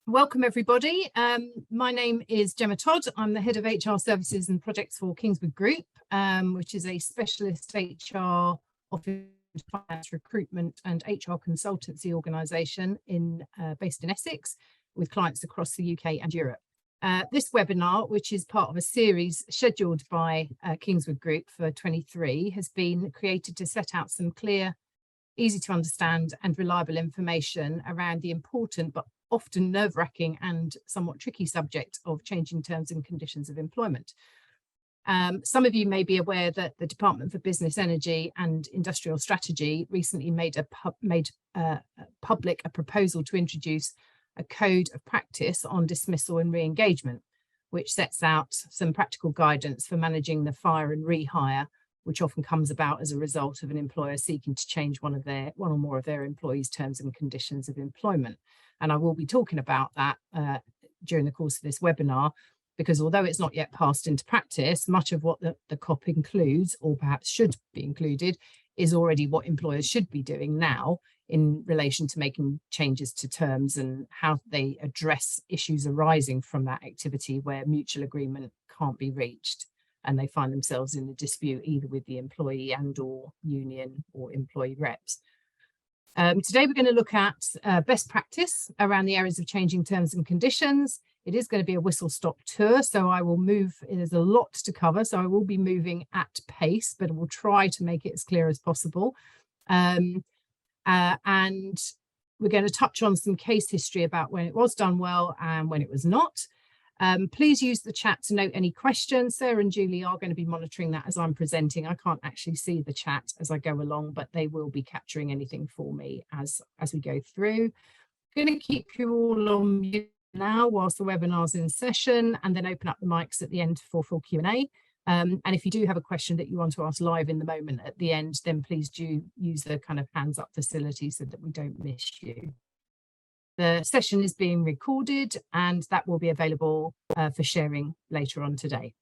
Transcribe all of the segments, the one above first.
Welcome everybody. My name is Gemma Todd. I'm the head of HR services and projects for Kingswood Group, which is a specialist HR office finance recruitment and HR consultancy organisation based in Essex with clients across the UK and Europe. This webinar, which is part of a series scheduled by Kingswood Group for 23, has been created to set out some clear, easy to understand and reliable information around the important but often nerve-wracking and somewhat tricky subject of changing terms and conditions of employment. Some of you may be aware that the Department for Business, Energy and Industrial Strategy recently made public a proposal to introduce a code of practice on dismissal and re-engagement, which sets out some practical guidance for managing the fire and rehire, which often comes about as a result of an employer seeking to change one or more of their employees' terms and conditions of employment. And I will be talking about that during the course of this webinar, because although it's not yet passed into practice, much of what the COP includes, or perhaps should be included, is already what employers should be doing now in relation to making changes to terms and how they address issues arising from that activity where mutual agreement can't be reached and they find themselves in a dispute either with the employee and or union or employee reps. Today we're going to look at best practice around the areas of changing terms and conditions. It is going to be a whistle-stop tour, so I will move. There's a lot to cover, so I will be moving at pace, but we'll try to make it as clear as possible. And we're going to touch on some case history about when it was done well and when it was not. Please use the chat to note any questions. Sarah and Julie are going to be monitoring that as I'm presenting. I can't actually see the chat as I go along, but they will be capturing anything for me as we go through. I'm going to keep you all on mute now whilst the webinar's in session, and then open up the mics at the end for full Q&A. And if you do have a question that you want to ask live in the moment at the end, then please do use the kind of hands up facility so that we don't miss you. The session is being recorded and that will be available for sharing later on today.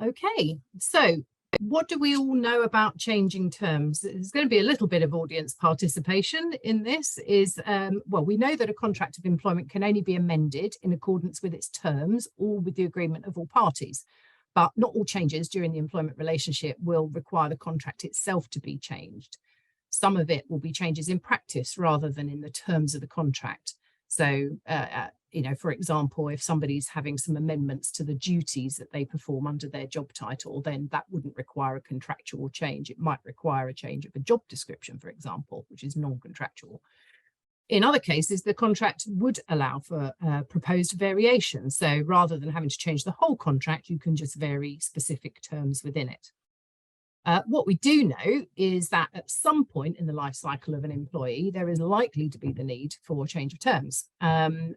Okay, so what do we all know about changing terms? There's going to be a little bit of audience participation in this. Well, we know that a contract of employment can only be amended in accordance with its terms or with the agreement of all parties, but not all changes during the employment relationship will require the contract itself to be changed. Some of it will be changes in practice rather than in the terms of the contract. So, for example, if somebody's having some amendments to the duties that they perform under their job title, then that wouldn't require a contractual change. It might require a change of a job description, for example, which is non-contractual. In other cases, the contract would allow for proposed variation. So rather than having to change the whole contract, you can just vary specific terms within it. What we do know is that at some point in the life cycle of an employee, there is likely to be the need for change of terms. Those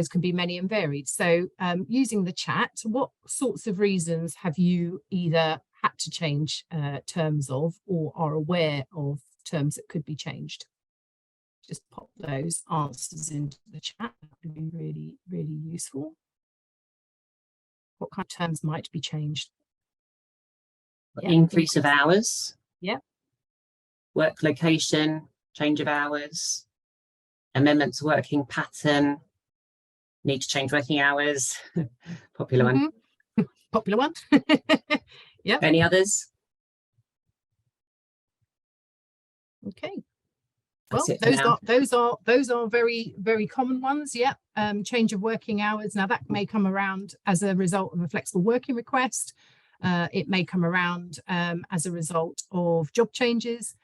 can be many and varied. So using the chat, what sorts of reasons have you either had to change terms of or are aware of terms that could be changed? Just pop those answers into the chat. That would be really, really useful. What kind of terms might be changed? Increase of hours. Yeah. Work location, change of hours, amendment to working pattern, need to change working hours. Popular one. Popular one. Yeah. Any others? Okay. Well, those are very, very common ones. Yeah. Change of working hours. Now that may come around as a result of a flexible working request. It may come around as a result of job changes.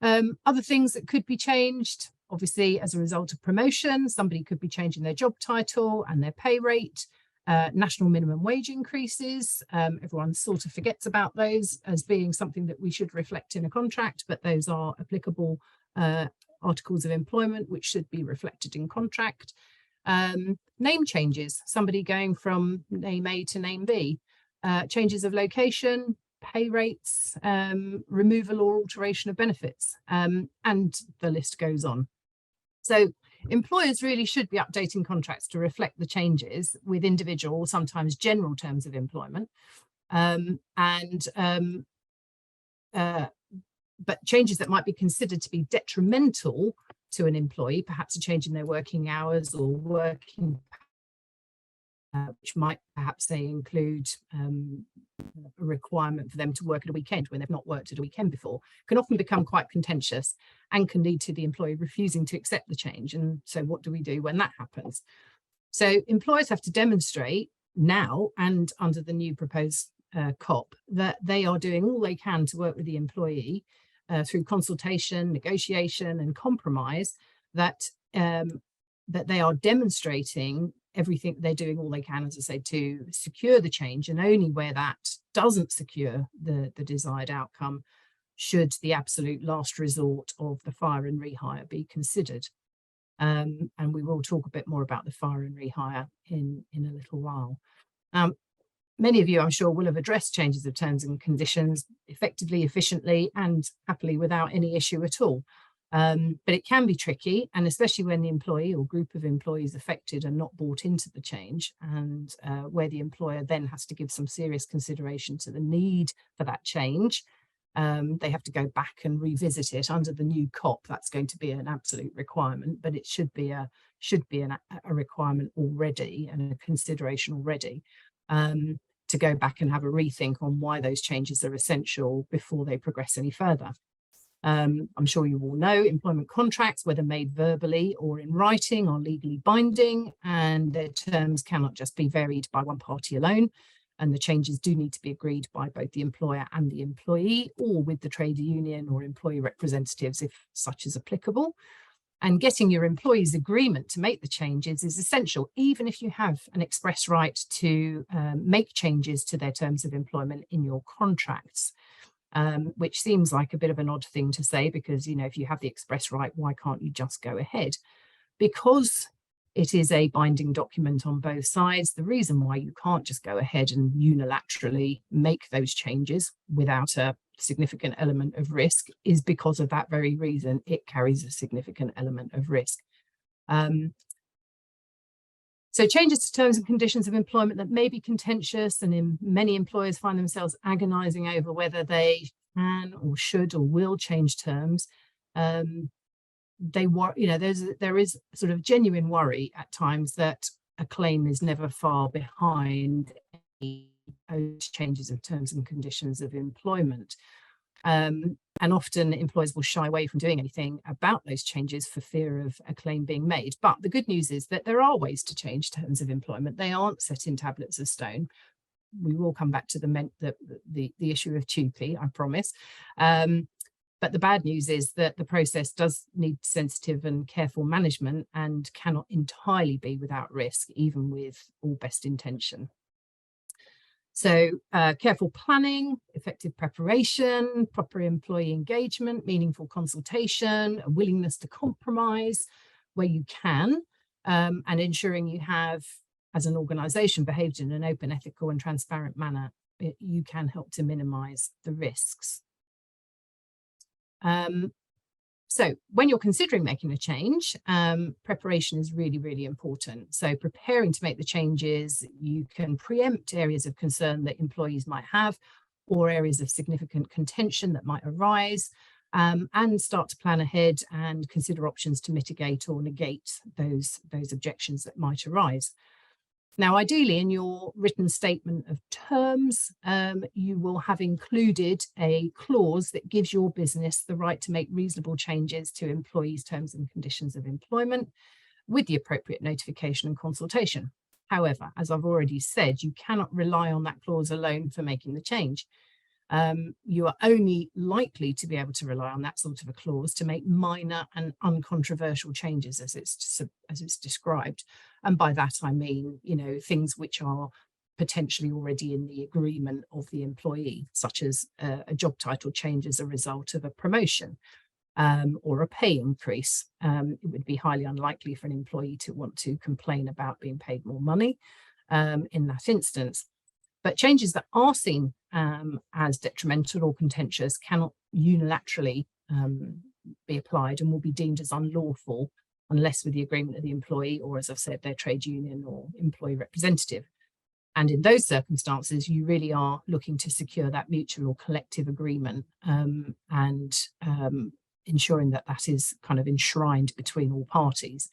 Other things that could be changed, obviously, as a result of promotion, somebody could be changing their job title and their pay rate, national minimum wage increases. Everyone sort of forgets about those as being something that we should reflect in a contract, but those are applicable articles of employment which should be reflected in contract. Name changes, somebody going from name A to name B. Changes of location, pay rates, removal or alteration of benefits, and the list goes on. So employers really should be updating contracts to reflect the changes with individual or sometimes general terms of employment. But changes that might be considered to be detrimental to an employee, perhaps a change in their working hours or working, which might perhaps they include a requirement for them to work at a weekend when they've not worked at a weekend before, can often become quite contentious and can lead to the employee refusing to accept the change. And so what do we do when that happens? So employers have to demonstrate now and under the new proposed COP that they are doing all they can to work with the employee through consultation, negotiation and compromise, that that they are demonstrating everything they're doing all they can, as I say, to secure the change, and only where that doesn't secure the desired outcome should the absolute last resort of the fire and rehire be considered. And we will talk a bit more about the fire and rehire in a little while. Many of you, I'm sure, will have addressed changes of terms and conditions effectively, efficiently, and happily without any issue at all. But it can be tricky, and especially when the employee or group of employees affected are not bought into the change, and where the employer then has to give some serious consideration to the need for that change. They have to go back and revisit it under the new COP. That's going to be an absolute requirement, but it should be a requirement already and a consideration already, to go back and have a rethink on why those changes are essential before they progress any further. I'm sure you all know employment contracts, whether made verbally or in writing, are legally binding, and their terms cannot just be varied by one party alone. And the changes do need to be agreed by both the employer and the employee, or with the trade union or employee representatives if such is applicable. And getting your employees' agreement to make the changes is essential, even if you have an express right to make changes to their terms of employment in your contracts, which seems like a bit of an odd thing to say, because, you know, if you have the express right, why can't you just go ahead? Because it is a binding document on both sides. The reason why you can't just go ahead and unilaterally make those changes without a significant element of risk is because of that very reason. It carries a significant element of risk. So changes to terms and conditions of employment that may be contentious, and many employers find themselves agonizing over whether they can or should or will change terms. There is sort of genuine worry at times that a claim is never far behind any changes of terms and conditions of employment. And often employers will shy away from doing anything about those changes for fear of a claim being made. But the good news is that there are ways to change terms of employment. They aren't set in tablets of stone. We will come back to the issue of TUPE, I promise. But the bad news is that the process does need sensitive and careful management and cannot entirely be without risk, even with all best intention. So careful planning, effective preparation, proper employee engagement, meaningful consultation, a willingness to compromise where you can, and ensuring you have, as an organisation, behaved in an open, ethical and transparent manner, you can help to minimise the risks. So when you're considering making a change, preparation is really, really important. So preparing to make the changes, you can preempt areas of concern that employees might have, or areas of significant contention that might arise, and start to plan ahead and consider options to mitigate or negate those objections that might arise. Now, ideally, in your written statement of terms, you will have included a clause that gives your business the right to make reasonable changes to employees' terms and conditions of employment with the appropriate notification and consultation. However, as I've already said, you cannot rely on that clause alone for making the change. You are only likely to be able to rely on that sort of a clause to make minor and uncontroversial changes as it's described. And by that I mean, you know, things which are potentially already in the agreement of the employee, such as a job title change as a result of a promotion, or a pay increase. It would be highly unlikely for an employee to want to complain about being paid more money in that instance. But changes that are seen as detrimental or contentious cannot unilaterally be applied and will be deemed as unlawful unless with the agreement of the employee, or, as I've said, their trade union or employee representative. And in those circumstances, you really are looking to secure that mutual or collective agreement, and ensuring that that is kind of enshrined between all parties.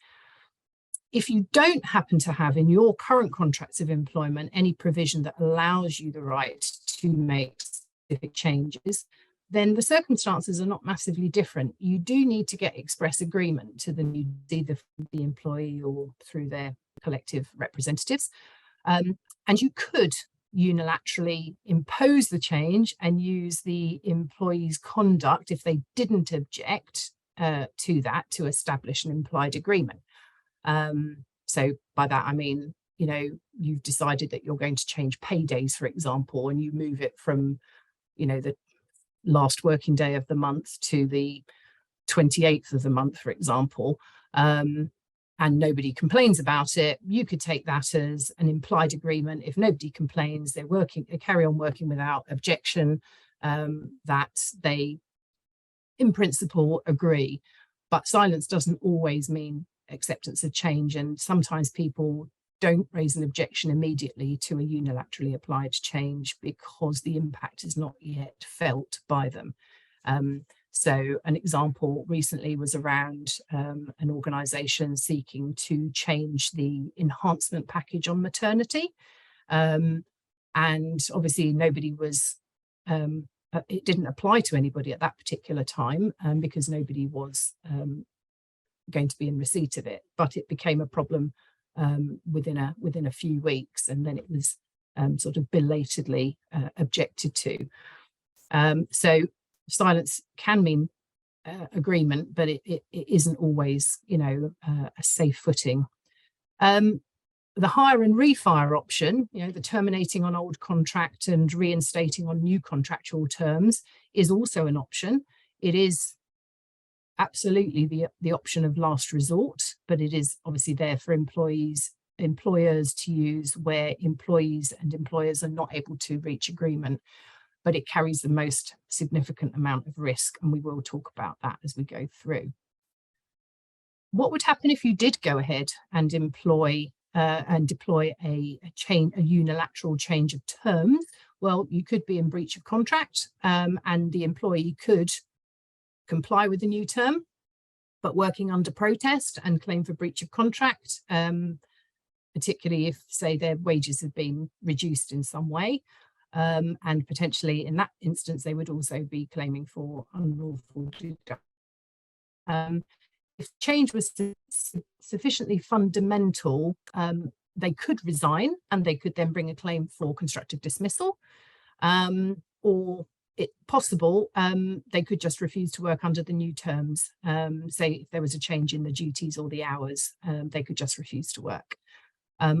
If you don't happen to have in your current contracts of employment any provision that allows you the right to make specific changes, then the circumstances are not massively different. You do need to get express agreement to either the employee or through their collective representatives. And you could unilaterally impose the change and use the employee's conduct, if they didn't object to that, to establish an implied agreement. So by that, I mean, you know, you've decided that you're going to change paydays, for example, and you move it from, you know, the last working day of the month to the 28th of the month, for example, and nobody complains about it. You could take that as an implied agreement. If nobody complains, they carry on working without objection, that they, in principle, agree. But silence doesn't always mean acceptance of change, and sometimes people don't raise an objection immediately to a unilaterally applied change because the impact is not yet felt by them. So an example recently was around an organisation seeking to change the enhancement package on maternity, and obviously nobody was it didn't apply to anybody at that particular time, because nobody was going to be in receipt of it, but it became a problem within a few weeks, and then it was sort of belatedly objected to. So silence can mean agreement, but it isn't always, you know, a safe footing. The hire and refire option, you know, the terminating on old contract and reinstating on new contractual terms, is also an option. It is absolutely the option of last resort, but it is obviously there for employers to use where employees and employers are not able to reach agreement, but it carries the most significant amount of risk, and we will talk about that as we go through. What would happen if you did go ahead and deploy a unilateral change of terms? Well, you could be in breach of contract, and the employee could comply with the new term, but working under protest and claim for breach of contract, particularly if, say, their wages have been reduced in some way. And potentially in that instance, they would also be claiming for unlawful deduction. If change was sufficiently fundamental, they could resign, and they could then bring a claim for constructive dismissal, or it possible, they could just refuse to work under the new terms. Say if there was a change in the duties or the hours, they could just refuse to work.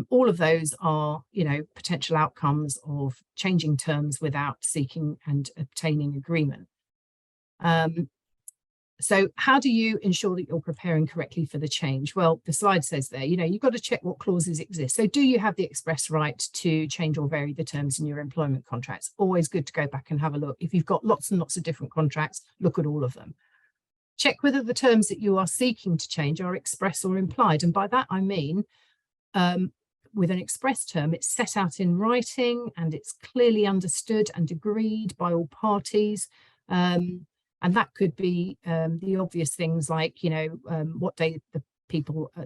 All of those are, you know, potential outcomes of changing terms without seeking and obtaining agreement. So how do you ensure that you're preparing correctly for the change? Well, the slide says there, you know, you've got to check what clauses exist. So do you have the express right to change or vary the terms in your employment contracts? Always good to go back and have a look. If you've got lots and lots of different contracts, look at all of them. Check whether the terms that you are seeking to change are express or implied. And by that, I mean, with an express term, it's set out in writing and it's clearly understood and agreed by all parties. And that could be the obvious things like, you know, what day the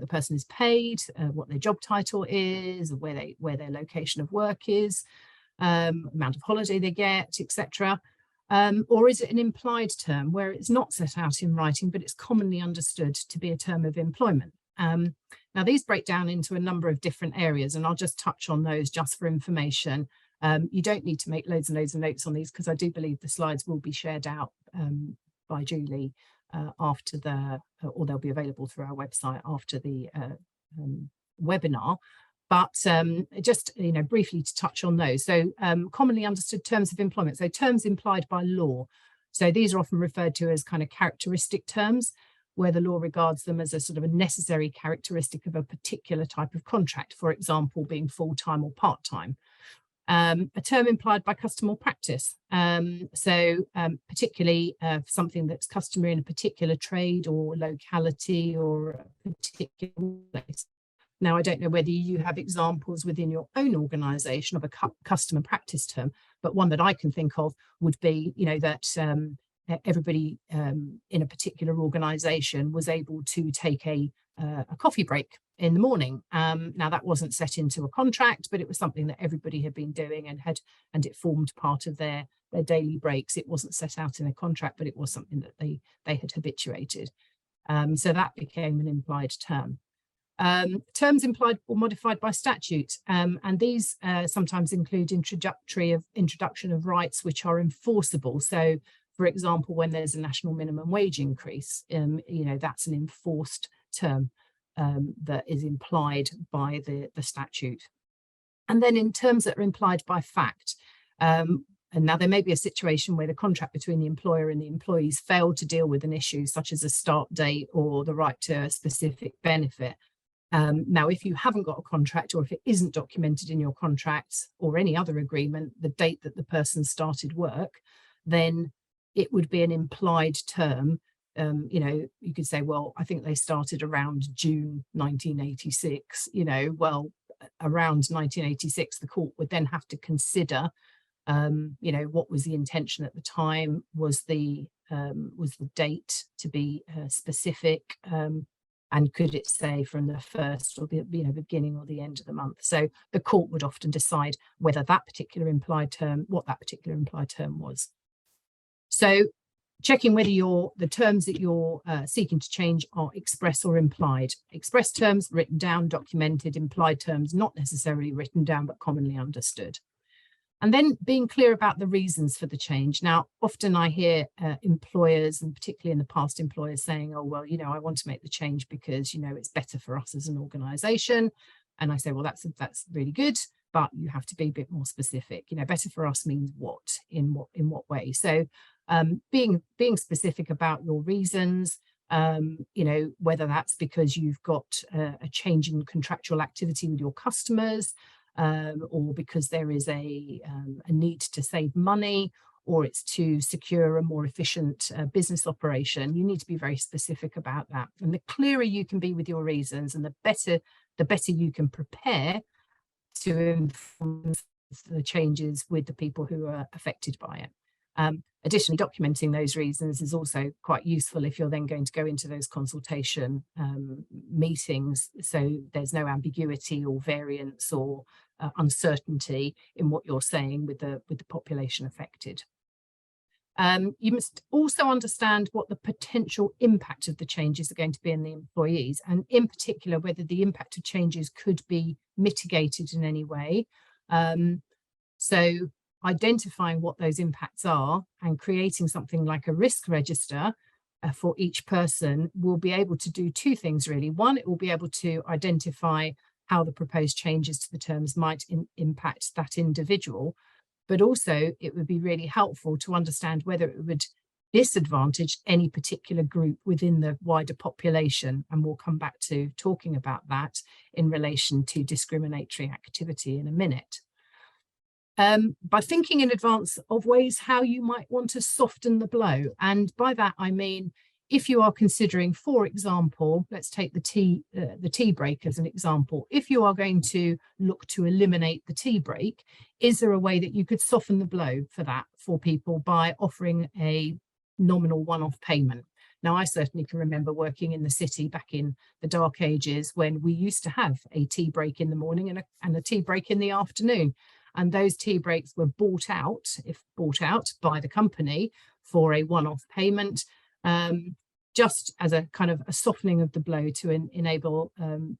person is paid, what their job title is, where their location of work is, amount of holiday they get, etc. Or is it an implied term where it's not set out in writing, but it's commonly understood to be a term of employment? Now, these break down into a number of different areas, and I'll just touch on those just for information. You don't need to make loads and loads of notes on these, because I do believe the slides will be shared out by Julie after or they'll be available through our website after the webinar. But just, you know, briefly to touch on those. So commonly understood terms of employment, so terms implied by law. So these are often referred to as kind of characteristic terms, where the law regards them as a sort of a necessary characteristic of a particular type of contract, for example, being full-time or part-time. A term implied by custom or practice. Particularly something that's customary in a particular trade or locality or a particular place. Now, I don't know whether you have examples within your own organisation of a custom and practice term, but one that I can think of would be, you know, that everybody in a particular organisation was able to take a coffee break in the morning. Now that wasn't set into a contract, but it was something that everybody had been doing and it formed part of their daily breaks. It wasn't set out in a contract, but it was something that they had habituated. So that became an implied term. Terms implied or modified by statute, and these sometimes include introduction of rights which are enforceable. So, for example, when there's a national minimum wage increase, that's an enforced term that is implied by the statute. And then in terms that are implied by fact, and now there may be a situation where the contract between the employer and the employees failed to deal with an issue such as a start date or the right to a specific benefit. Now, if you haven't got a contract, or if it isn't documented in your contract or any other agreement, the date that the person started work, then it would be an implied term. You could say, well, I think they started around June 1986. Well, around 1986, the court would then have to consider, what was the intention at the time? Was the date to be specific? And could it say from the first or the beginning or the end of the month? So the court would often decide whether what that particular implied term was. So checking whether the terms that you're seeking to change are express or implied. Express terms written down, documented; implied terms not necessarily written down but commonly understood. And then being clear about the reasons for the change. Now, often I hear employers, and particularly in the past, employers saying, oh, well, I want to make the change because, it's better for us as an organisation. And I say, well, that's really good, but you have to be a bit more specific. Better for us means what, in what way? So being specific about your reasons, whether that's because you've got a change in contractual activity with your customers, or because there is a need to save money, or it's to secure a more efficient business operation. You need to be very specific about that. And the clearer you can be with your reasons, and the better you can prepare to inform the changes with the people who are affected by it. Additionally, documenting those reasons is also quite useful if you're then going to go into those consultation meetings, so there's no ambiguity or variance or uncertainty in what you're saying with the population affected. You must also understand what the potential impact of the changes are going to be in the employees, and in particular whether the impact of changes could be mitigated in any way. So identifying what those impacts are and creating something like a risk register for each person will be able to do two things, really. One, it will be able to identify how the proposed changes to the terms might impact that individual, but also it would be really helpful to understand whether it would disadvantage any particular group within the wider population. And we'll come back to talking about that in relation to discriminatory activity in a minute. By thinking in advance of ways how you might want to soften the blow. And by that, I mean, if you are considering, for example, let's take the tea break as an example. If you are going to look to eliminate the tea break, is there a way that you could soften the blow for that for people by offering a nominal one-off payment? Now, I certainly can remember working in the city back in the dark ages when we used to have a tea break in the morning and a tea break in the afternoon. And those tea breaks were bought out by the company for a one-off payment, just as a kind of a softening of the blow to enable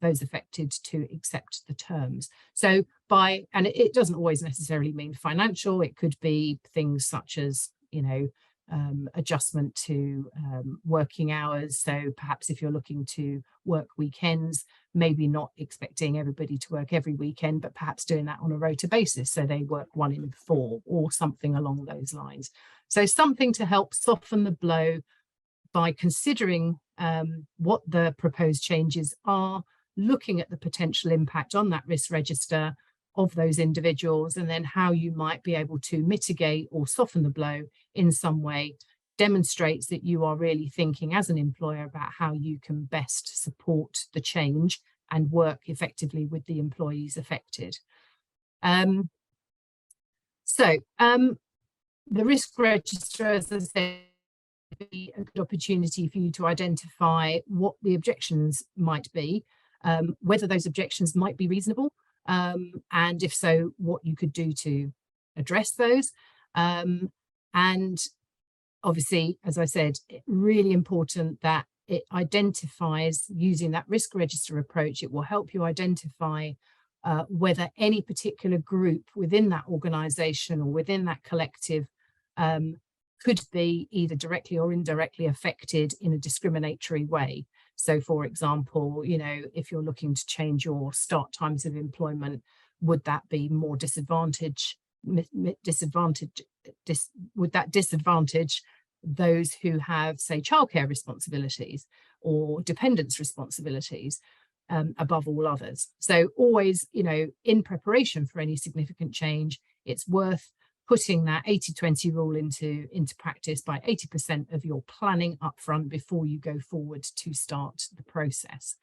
those affected to accept the terms. So and it doesn't always necessarily mean financial. It could be things such as, adjustment to working hours. So perhaps if you're looking to work weekends, maybe not expecting everybody to work every weekend, but perhaps doing that on a rota basis. So they work 1 in 4 or something along those lines. So something to help soften the blow by considering what the proposed changes are, looking at the potential impact on that risk register of those individuals, and then how you might be able to mitigate or soften the blow in some way, demonstrates that you are really thinking as an employer about how you can best support the change and work effectively with the employees affected. The risk register, as I said, be a good opportunity for you to identify what the objections might be, whether those objections might be reasonable, and if so, what you could do to address those. And obviously, as I said, really important that it identifies, using that risk register approach, it will help you identify whether any particular group within that organisation or within that collective could be either directly or indirectly affected in a discriminatory way. So, for example, you know, if you're looking to change your start times of employment, would that be more would that disadvantage those who have, say, childcare responsibilities or dependence responsibilities above all others? So always, you know, in preparation for any significant change, it's worth putting that 80-20 rule into practice by 80% of your planning upfront before you go forward to start the process.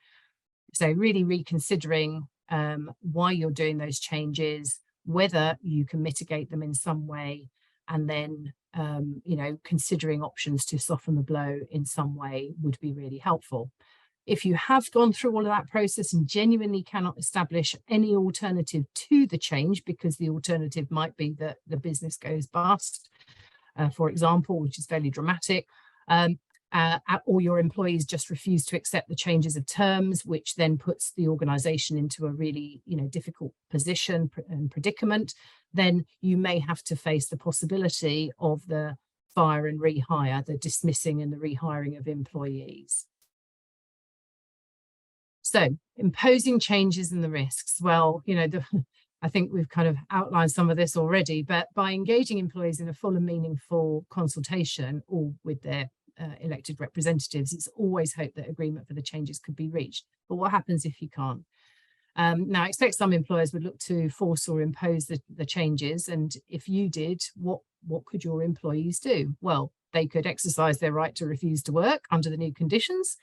So really reconsidering why you're doing those changes, whether you can mitigate them in some way, and then you know, considering options to soften the blow in some way would be really helpful. If you have gone through all of that process and genuinely cannot establish any alternative to the change, because the alternative might be that the business goes bust, for example, which is fairly dramatic, or your employees just refuse to accept the changes of terms, which then puts the organisation into a really, you know, difficult position and predicament, then you may have to face the possibility of the fire and rehire, the dismissing and the rehiring of employees. So, imposing changes and the risks. Well, you know, I think we've kind of outlined some of this already, but by engaging employees in a full and meaningful consultation, or with their elected representatives, it's always hoped that agreement for the changes could be reached. But what happens if you can't? Now, I expect some employers would look to force or impose the changes. And if you did, what could your employees do? Well, they could exercise their right to refuse to work under the new conditions.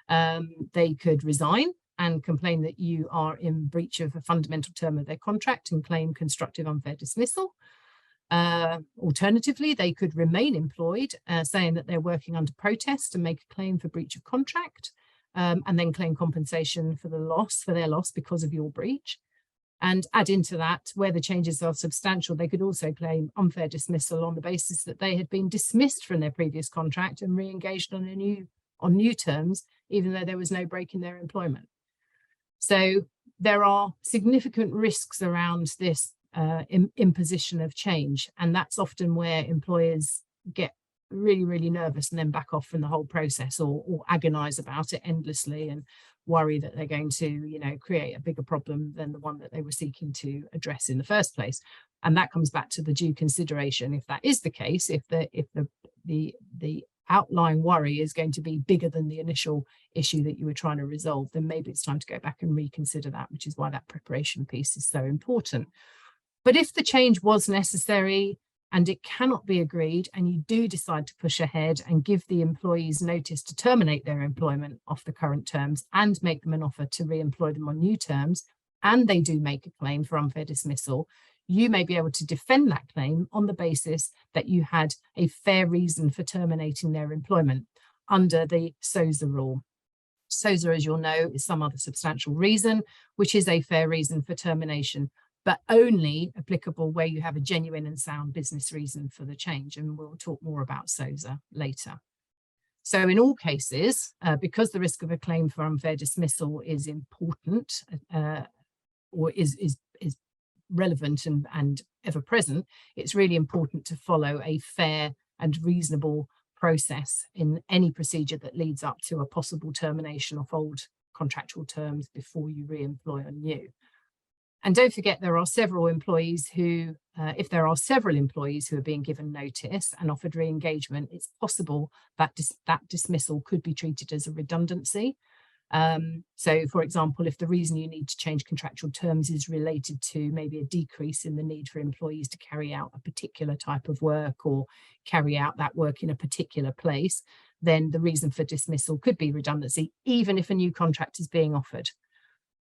They could resign and complain that you are in breach of a fundamental term of their contract and claim constructive unfair dismissal. Alternatively, they could remain employed, saying that they're working under protest and make a claim for breach of contract, and then claim compensation for their loss because of your breach. And add into that, where the changes are substantial, they could also claim unfair dismissal on the basis that they had been dismissed from their previous contract and re-engaged on new terms, even though there was no break in their employment. So there are significant risks around this imposition of change, and that's often where employers get really, really nervous and then back off from the whole process, or agonize about it endlessly and worry that they're going to, you know, create a bigger problem than the one that they were seeking to address in the first place. And that comes back to the due consideration. If that is the case, if the outlying worry is going to be bigger than the initial issue that you were trying to resolve, then maybe it's time to go back and reconsider that, which is why that preparation piece is so important. But if the change was necessary and it cannot be agreed, and you do decide to push ahead and give the employees notice to terminate their employment off the current terms and make them an offer to re-employ them on new terms, and they do make a claim for unfair dismissal, you may be able to defend that claim on the basis that you had a fair reason for terminating their employment under the SOSA rule. SOSA, as you'll know, is some other substantial reason, which is a fair reason for termination, but only applicable where you have a genuine and sound business reason for the change. And we'll talk more about SOSA later. So in all cases, because the risk of a claim for unfair dismissal is important, or is relevant and ever present, it's really important to follow a fair and reasonable process in any procedure that leads up to a possible termination of old contractual terms before you re-employ on new. And don't forget, there are several employees who, if there are several employees who are being given notice and offered re-engagement, it's possible that that dismissal could be treated as a redundancy. So, for example, if the reason you need to change contractual terms is related to maybe a decrease in the need for employees to carry out a particular type of work or carry out that work in a particular place, then the reason for dismissal could be redundancy, even if a new contract is being offered.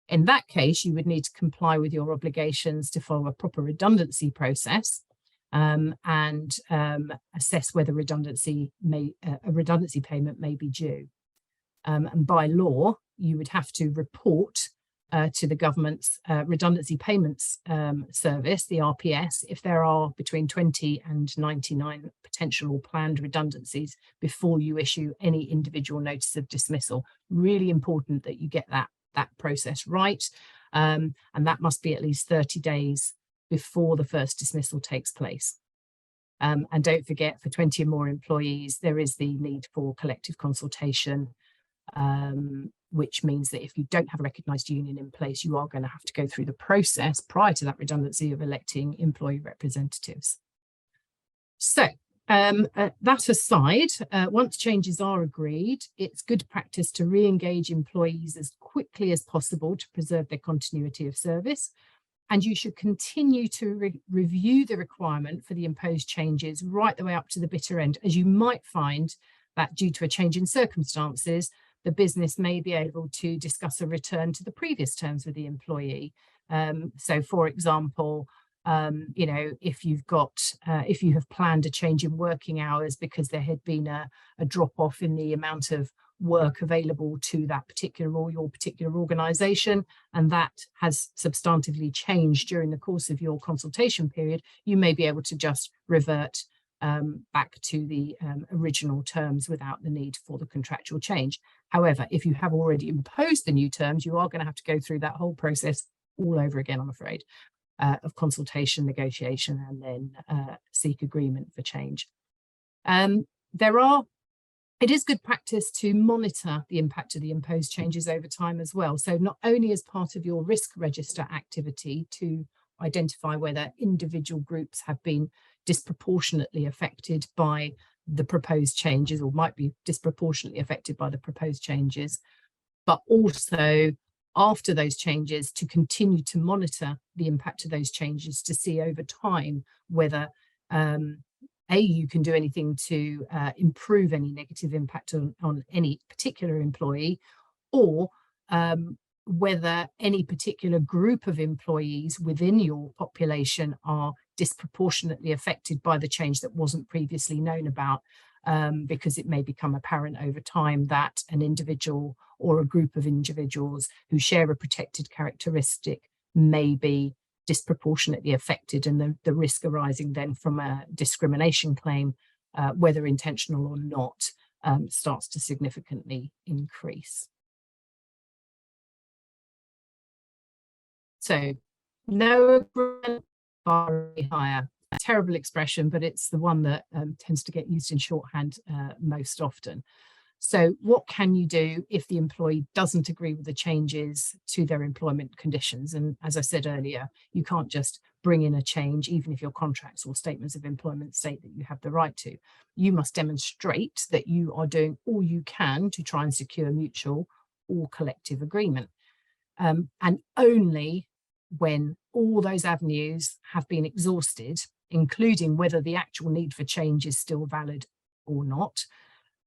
In that case, you would need to comply with your obligations to follow a proper redundancy process. and assess whether a redundancy payment may be due. And by law, you would have to report to the government's redundancy payments service, the RPS, if there are between 20 and 99 potential or planned redundancies before you issue any individual notice of dismissal. Really important that you get that process right, and that must be at least 30 days before the first dismissal takes place. And don't forget, for 20 or more employees, there is the need for collective consultation, which means that if you don't have a recognised union in place, you are going to have to go through the process prior to that redundancy of electing employee representatives. So that aside, once changes are agreed, it's good practice to re-engage employees as quickly as possible to preserve their continuity of service. And you should continue to review the requirement for the imposed changes right the way up to the bitter end, as you might find that due to a change in circumstances, the business may be able to discuss a return to the previous terms with the employee. So, for example, you know, if you have planned a change in working hours because there had been a drop off in the amount of work available to that particular or your particular organisation, and that has substantively changed during the course of your consultation period, you may be able to just revert back to the original terms without the need for the contractual change. However, if you have already imposed the new terms, you are going to have to go through that whole process all over again, I'm afraid, of consultation, negotiation, and then seek agreement for change. It is good practice to monitor the impact of the imposed changes over time as well. So not only as part of your risk register activity to identify whether individual groups have been disproportionately affected by the proposed changes or might be disproportionately affected by the proposed changes, but also after those changes to continue to monitor the impact of those changes to see over time whether you can do anything to improve any negative impact on any particular employee, or whether any particular group of employees within your population are disproportionately affected by the change that wasn't previously known about, because it may become apparent over time that an individual or a group of individuals who share a protected characteristic may be disproportionately affected, and the risk arising then from a discrimination claim, whether intentional or not, starts to significantly increase. So no agreement, bar higher. A terrible expression, but it's the one that tends to get used in shorthand most often. So what can you do if the employee doesn't agree with the changes to their employment conditions? And as I said earlier, you can't just bring in a change, even if your contracts or statements of employment state that you have the right to. You must demonstrate that you are doing all you can to try and secure mutual or collective agreement. And only when all those avenues have been exhausted, including whether the actual need for change is still valid or not,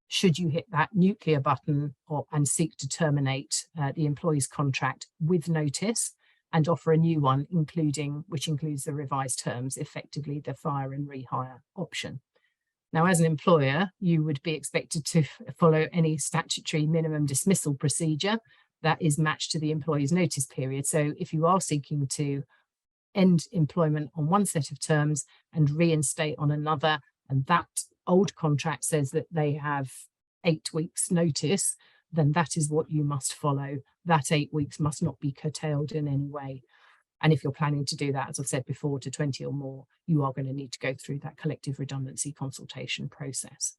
should you hit that nuclear button and seek to terminate the employee's contract with notice and offer a new one, which includes the revised terms, effectively the fire and rehire option. Now, as an employer, you would be expected to follow any statutory minimum dismissal procedure that is matched to the employee's notice period. So if you are seeking to end employment on one set of terms and reinstate on another, and that old contract says that they have 8 weeks notice, then that is what you must follow. That 8 weeks must not be curtailed in any way. And if you're planning to do that, as I've said before, to 20 or more, you are going to need to go through that collective redundancy consultation process.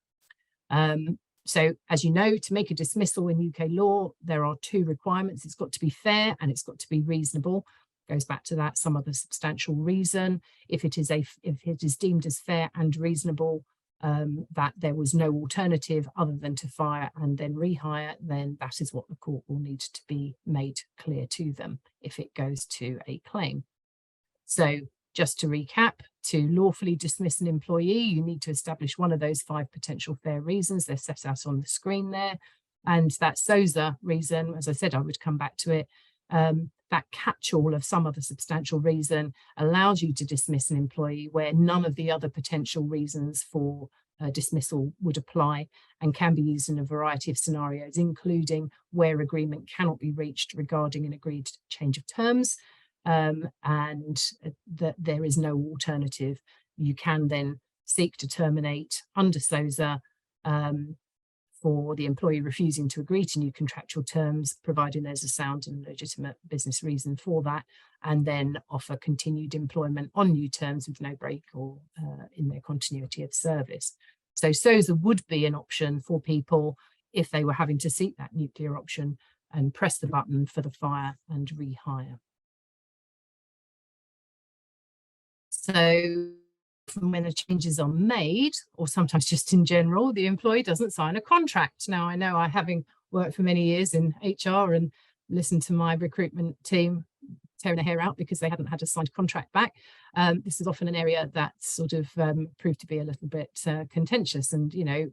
So as you know, to make a dismissal in UK law, there are 2 requirements. It's got to be fair and it's got to be reasonable. Goes back to that, some other substantial reason. If it is deemed as fair and reasonable, that there was no alternative other than to fire and then rehire, then that is what the court will need to be made clear to them if it goes to a claim. So just to recap, to lawfully dismiss an employee, you need to establish one of those 5 potential fair reasons. They're set out on the screen there. And that SOZA reason, as I said, I would come back to it, that catch-all of some other substantial reason allows you to dismiss an employee where none of the other potential reasons for dismissal would apply, and can be used in a variety of scenarios, including where agreement cannot be reached regarding an agreed change of terms, and that there is no alternative. You can then seek to terminate under SOZA for the employee refusing to agree to new contractual terms, providing there's a sound and legitimate business reason for that, and then offer continued employment on new terms with no break or in their continuity of service. So SOZA would be an option for people if they were having to seek that nuclear option and press the button for the fire and rehire. So when the changes are made, or sometimes just in general, the employee doesn't sign a contract. Now, I know, having worked for many years in HR and listened to my recruitment team tearing their hair out because they hadn't had a signed contract back, this is often an area that's sort of proved to be a little bit contentious. And, you know,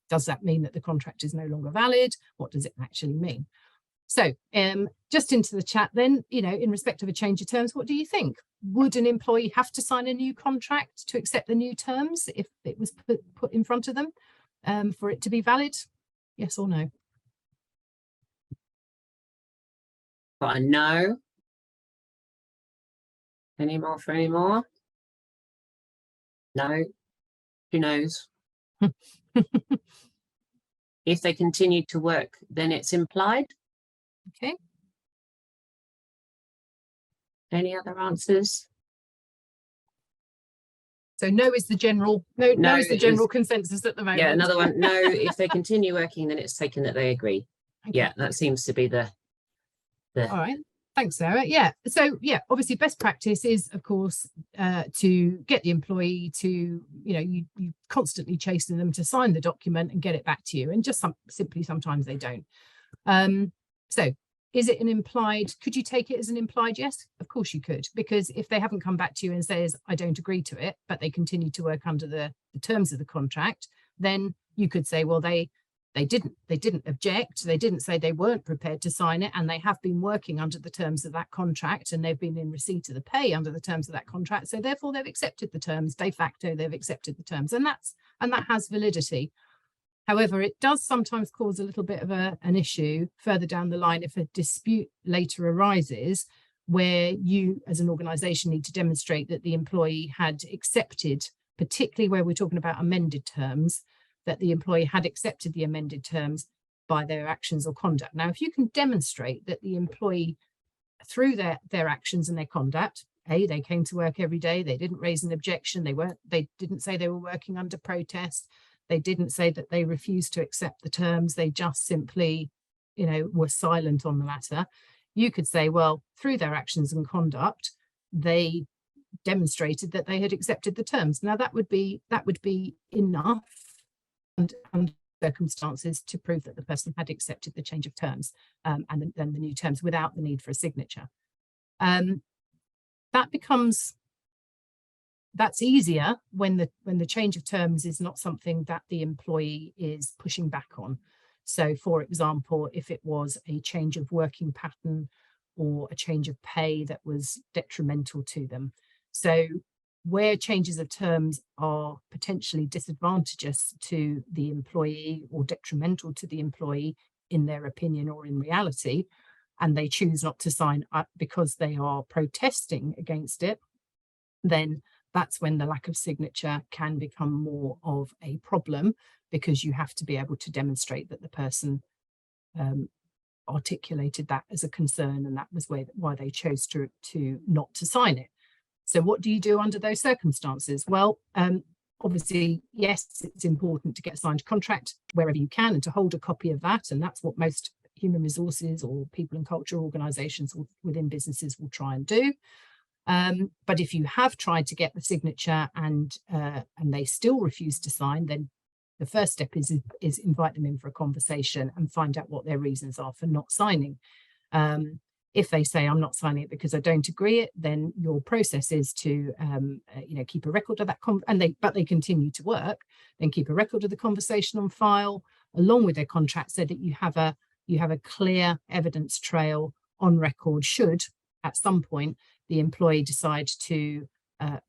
does that mean that the contract is no longer valid? What does it actually mean? So just into the chat then, you know, in respect of a change of terms, what do you think? Would an employee have to sign a new contract to accept the new terms if it was put in front of them for it to be valid? Yes or no? Got a no. Any more for any more? No. Who knows? If they continue to work, then it's implied. Okay. Any other answers? So no is the general no is the general consensus at the moment. Yeah, another one. No, if they continue working, then it's taken that they agree. Okay. Yeah, that seems to be the. All right. Thanks, Sarah. Yeah. So yeah, obviously best practice is, of course, to get the employee to, you know, you constantly chasing them to sign the document and get it back to you. And just simply sometimes they don't. So is it an implied, could you take it as an implied yes? Of course you could, because if they haven't come back to you and says, I don't agree to it, but they continue to work under the terms of the contract, then you could say, well, they didn't object, they didn't say they weren't prepared to sign it, and they have been working under the terms of that contract, and they've been in receipt of the pay under the terms of that contract, so therefore they've accepted the terms, de facto they've accepted the terms, and that has validity. However, it does sometimes cause a little bit of an issue further down the line if a dispute later arises where you as an organisation need to demonstrate that the employee had accepted, particularly where we're talking about amended terms, that the employee had accepted the amended terms by their actions or conduct. Now, if you can demonstrate that the employee, through their actions and their conduct, they came to work every day, they didn't raise an objection, they didn't say they were working under protest, they didn't say that they refused to accept the terms, they just simply, you know, were silent on the matter. You could say, well, through their actions and conduct, they demonstrated that they had accepted the terms. Now that would be enough and circumstances to prove that the person had accepted the change of terms and then the new terms without the need for a signature. That's easier when the change of terms is not something that the employee is pushing back on. So, for example, if it was a change of working pattern or a change of pay that was detrimental to them. So where changes of terms are potentially disadvantageous to the employee or detrimental to the employee in their opinion or in reality, and they choose not to sign up because they are protesting against it, then that's when the lack of signature can become more of a problem, because you have to be able to demonstrate that the person articulated that as a concern, and that was why they chose to not to sign it. So what do you do under those circumstances? Well, obviously, yes, it's important to get a signed contract wherever you can and to hold a copy of that. And that's what most human resources or people and culture organisations within businesses will try and do. But if you have tried to get the signature and they still refuse to sign, then the first step is invite them in for a conversation and find out what their reasons are for not signing. If they say, I'm not signing it because I don't agree it, then your process is to keep a record of that but they continue to work, then keep a record of the conversation on file along with their contract, so that you have a clear evidence trail on record should at some point the employee decide to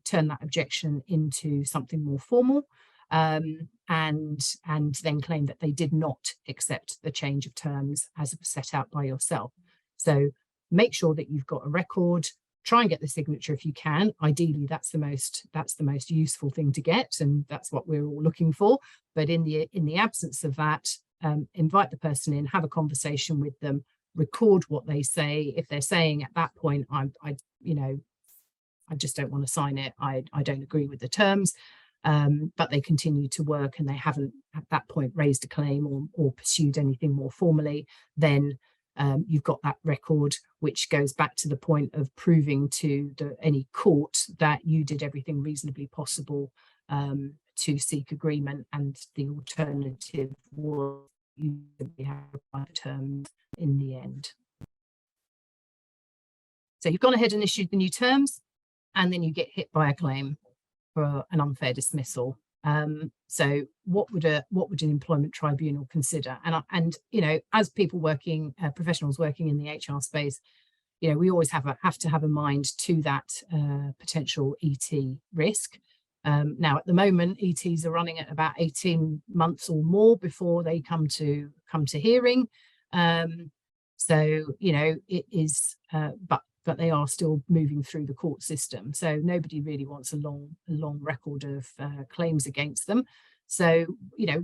turn that objection into something more formal, and then claim that they did not accept the change of terms as set out by yourself. So make sure that you've got a record. Try and get the signature if you can. Ideally, that's the most useful thing to get, and that's what we're all looking for. But in the absence of that, invite the person in, have a conversation with them, record what they say. If they're saying at that point, I just don't want to sign it, I don't agree with the terms, but they continue to work and they haven't at that point raised a claim or pursued anything more formally, then you've got that record, which goes back to the point of proving to any court that you did everything reasonably possible to seek agreement, and the alternative was you have terms in the end. So you've gone ahead and issued the new terms, and then you get hit by a claim for an unfair dismissal. So what would an employment tribunal consider? And as people working, professionals working in the HR space, we always have to have a mind to that potential ET risk. Now, at the moment, ETs are running at about 18 months or more before they come to hearing. So it is, but they are still moving through the court system. So nobody really wants a long record of claims against them. So,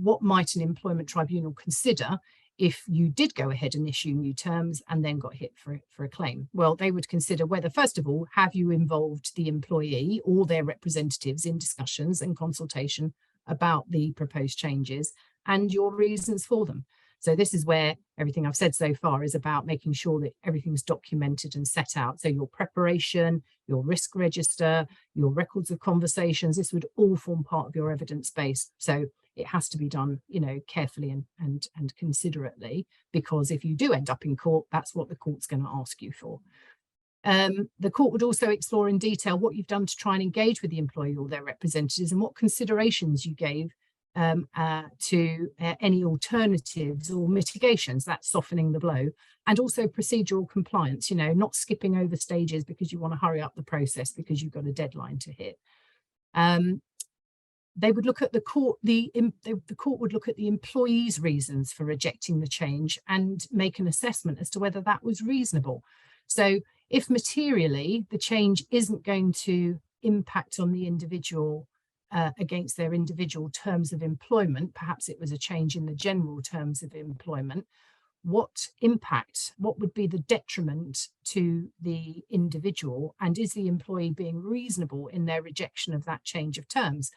what might an employment tribunal consider if you did go ahead and issue new terms and then got hit for a claim? Well, they would consider whether, first of all, have you involved the employee or their representatives in discussions and consultation about the proposed changes and your reasons for them. So this is where everything I've said so far is about making sure that everything's documented and set out. So your preparation, your risk register, your records of conversations, this would all form part of your evidence base. So it has to be done, carefully and considerately, because if you do end up in court, that's what the court's going to ask you for. The court would also explore in detail what you've done to try and engage with the employee or their representatives and what considerations you gave to any alternatives or mitigations, that's softening the blow, and also procedural compliance, not skipping over stages because you want to hurry up the process because you've got a deadline to hit. They would look at the court would look at the employee's reasons for rejecting the change and make an assessment as to whether that was reasonable. So if materially the change isn't going to impact on the individual against their individual terms of employment, perhaps it was a change in the general terms of employment, what would be the detriment to the individual, and is the employee being reasonable in their rejection of that change of terms?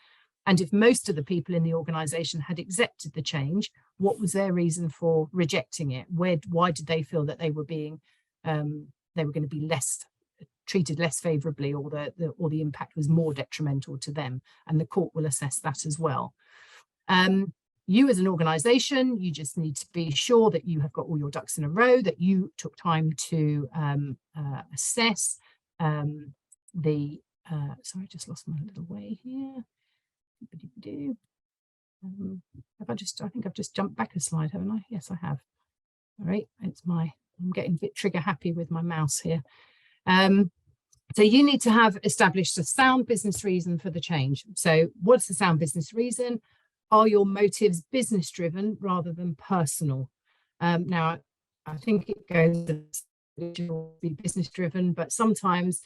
And if most of the people in the organisation had accepted the change, what was their reason for rejecting it? Why did they feel that they were being they were going to be treated less favourably, or the impact was more detrimental to them? And the court will assess that as well. You as an organisation, you just need to be sure that you have got all your ducks in a row, that you took time to assess sorry, I just lost my little way here. I think I've just jumped back a slide, haven't I? Yes, I have. All right, I'm getting a bit trigger happy with my mouse here. So you need to have established a sound business reason for the change. So what's the sound business reason? Are your motives business driven rather than personal? Now, I think it goes to be business driven, but sometimes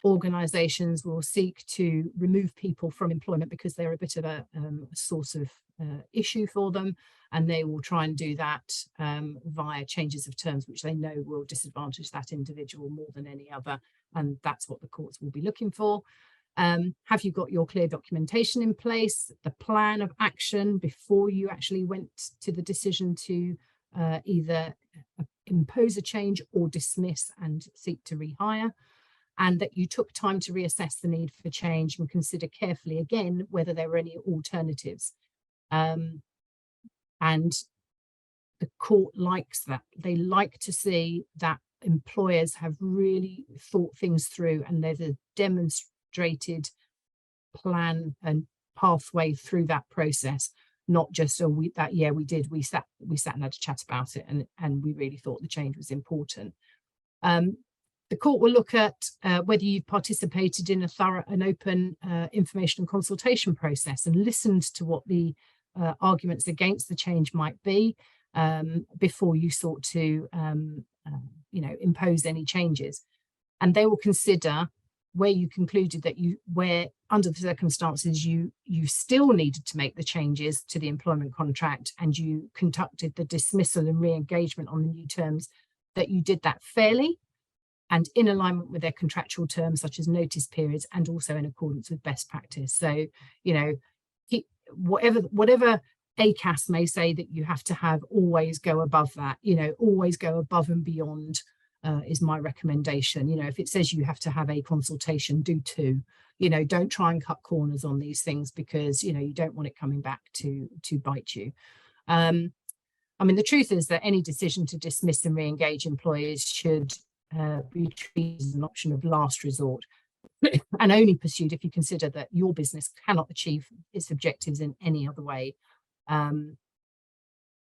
organisations will seek to remove people from employment because they're a bit of a source of issue for them, and they will try and do that via changes of terms which they know will disadvantage that individual more than any other, and that's what the courts will be looking for. Have you got your clear documentation in place, the plan of action before you actually went to the decision to either impose a change or dismiss and seek to rehire? And that you took time to reassess the need for change and consider carefully again whether there were any alternatives. And the court likes that. They like to see that employers have really thought things through and there's a demonstrated plan and pathway through that process, not just we sat and had a chat about it and we really thought the change was important. The court will look at whether you've participated in a thorough and open information and consultation process and listened to what the arguments against the change might be before you sought to impose any changes. And they will consider where you concluded that where under the circumstances you still needed to make the changes to the employment contract and you conducted the dismissal and re-engagement on the new terms, that you did that fairly and in alignment with their contractual terms, such as notice periods, and also in accordance with best practice. So, whatever ACAS may say that you have to have, always go above that, always go above and beyond is my recommendation. If it says you have to have a consultation, do two. Don't try and cut corners on these things, because, you don't want it coming back to bite you. The truth is that any decision to dismiss and re-engage employees should be treated as an option of last resort and only pursued if you consider that your business cannot achieve its objectives in any other way.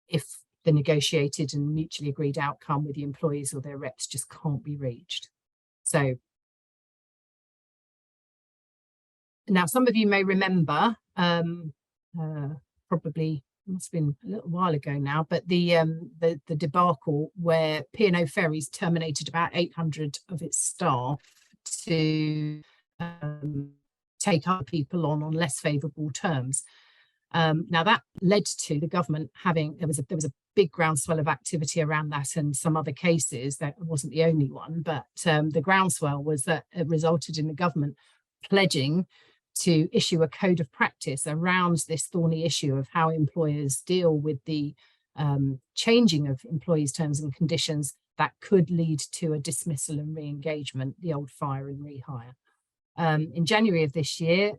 If the negotiated and mutually agreed outcome with the employees or their reps just can't be reached. So now some of you may remember, probably must have been a little while ago now, but the debacle where P&O Ferries terminated about 800 of its staff to take other people on less favourable terms. Now that led to the government having, there was a big groundswell of activity around that, and some other cases. That wasn't the only one, but the groundswell was that it resulted in the government pledging to issue a code of practice around this thorny issue of how employers deal with the changing of employees' terms and conditions that could lead to a dismissal and re-engagement, the old fire and rehire. In January of this year,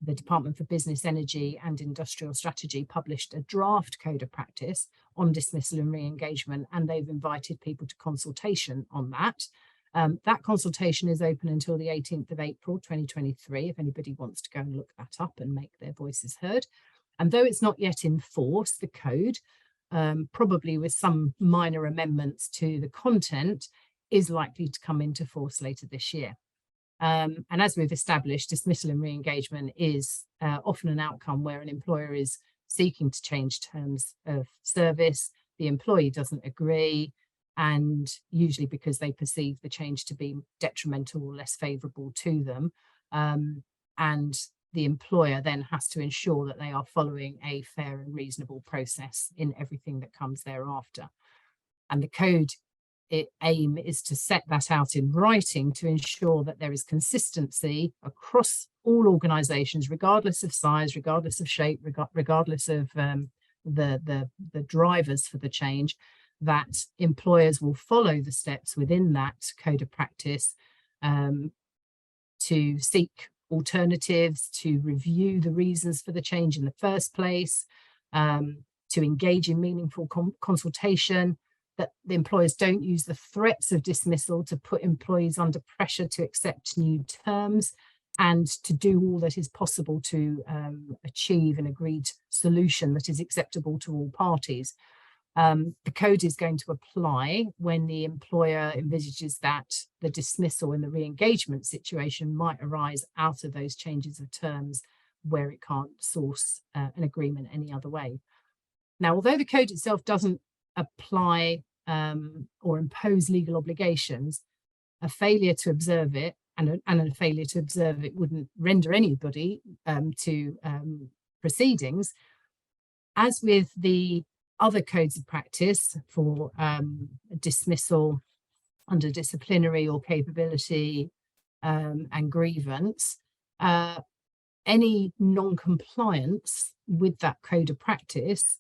the Department for Business, Energy and Industrial Strategy published a draft code of practice on dismissal and re-engagement, and they've invited people to consultation on that. That consultation is open until the 18th of April 2023, if anybody wants to go and look that up and make their voices heard. And though it's not yet in force, the code, probably with some minor amendments to the content, is likely to come into force later this year. And as we've established, dismissal and re-engagement is often an outcome where an employer is seeking to change terms of service, the employee doesn't agree, and usually because they perceive the change to be detrimental or less favourable to them. And the employer then has to ensure that they are following a fair and reasonable process in everything that comes thereafter. And the code aim is to set that out in writing to ensure that there is consistency across all organisations, regardless of size, regardless of shape, regardless of the drivers for the change, that employers will follow the steps within that code of practice to seek alternatives, to review the reasons for the change in the first place, to engage in meaningful consultation, that the employers don't use the threats of dismissal to put employees under pressure to accept new terms, and to do all that is possible to achieve an agreed solution that is acceptable to all parties. The code is going to apply when the employer envisages that the dismissal in the re-engagement situation might arise out of those changes of terms where it can't source an agreement any other way. Now, although the code itself doesn't apply or impose legal obligations, a failure to observe it and a failure to observe it wouldn't render anybody to proceedings. As with the other codes of practice for dismissal under disciplinary or capability and grievance, any non-compliance with that code of practice,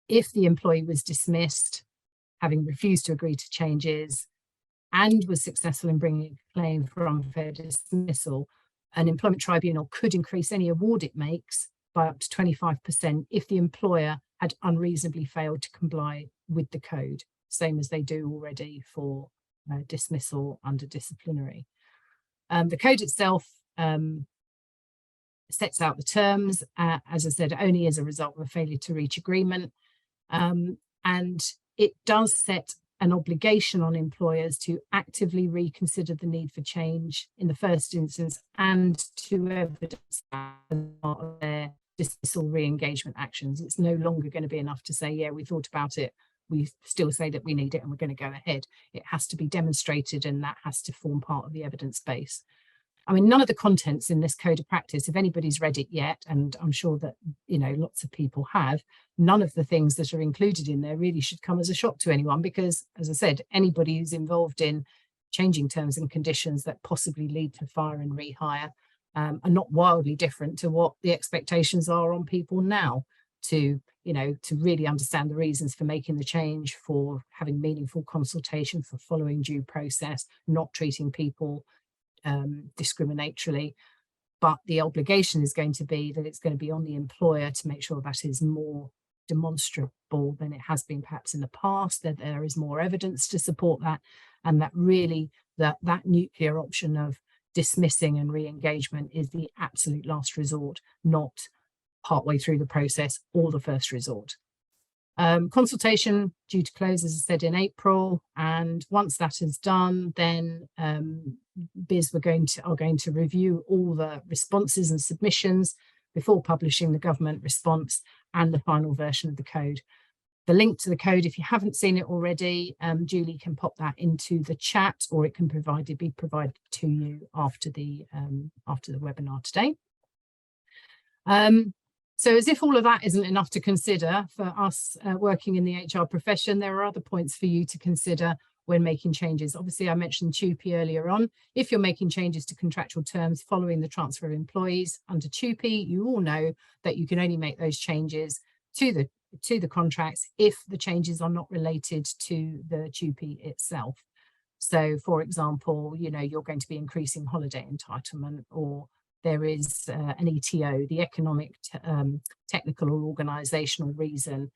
if the employee was dismissed, having refused to agree to changes, and was successful in bringing a claim for unfair dismissal, an employment tribunal could increase any award it makes by up to 25% if the employer had unreasonably failed to comply with the code, same as they do already for dismissal under disciplinary. The code itself sets out the terms, as I said, only as a result of a failure to reach agreement. And it does set an obligation on employers to actively reconsider the need for change in the first instance and to evidence that as part of their dismissal re-engagement actions. It's no longer going to be enough to say, yeah, we thought about it, we still say that we need it and we're going to go ahead. It has to be demonstrated, and that has to form part of the evidence base. I mean, none of the contents in this code of practice, if anybody's read it yet, and I'm sure that, you know, lots of people have, none of the things that are included in there really should come as a shock to anyone, because, as I said, anybody who's involved in changing terms and conditions that possibly lead to fire and rehire are not wildly different to what the expectations are on people now to, you know, to really understand the reasons for making the change, for having meaningful consultation, for following due process, not treating people discriminatorily. But the obligation is going to be that it's going to be on the employer to make sure that is more demonstrable than it has been perhaps in the past, that there is more evidence to support that, and that really that nuclear option of dismissing and re-engagement is the absolute last resort, not partway through the process or the first resort. Consultation due to close, as I said, in April, and once that is done, then BIS are going to review all the responses and submissions before publishing the government response and the final version of the code. The link to the code, if you haven't seen it already, Julie can pop that into the chat, or it can be provided to you after the webinar today. So as if all of that isn't enough to consider for us working in the HR profession, there are other points for you to consider when making changes. Obviously, I mentioned TUPE earlier on. If you're making changes to contractual terms following the transfer of employees under TUPE, you all know that you can only make those changes to the contracts if the changes are not related to the TUPE itself. So, for example, you know, you're going to be increasing holiday entitlement, or there is an ETO, the economic, technical or organisational reason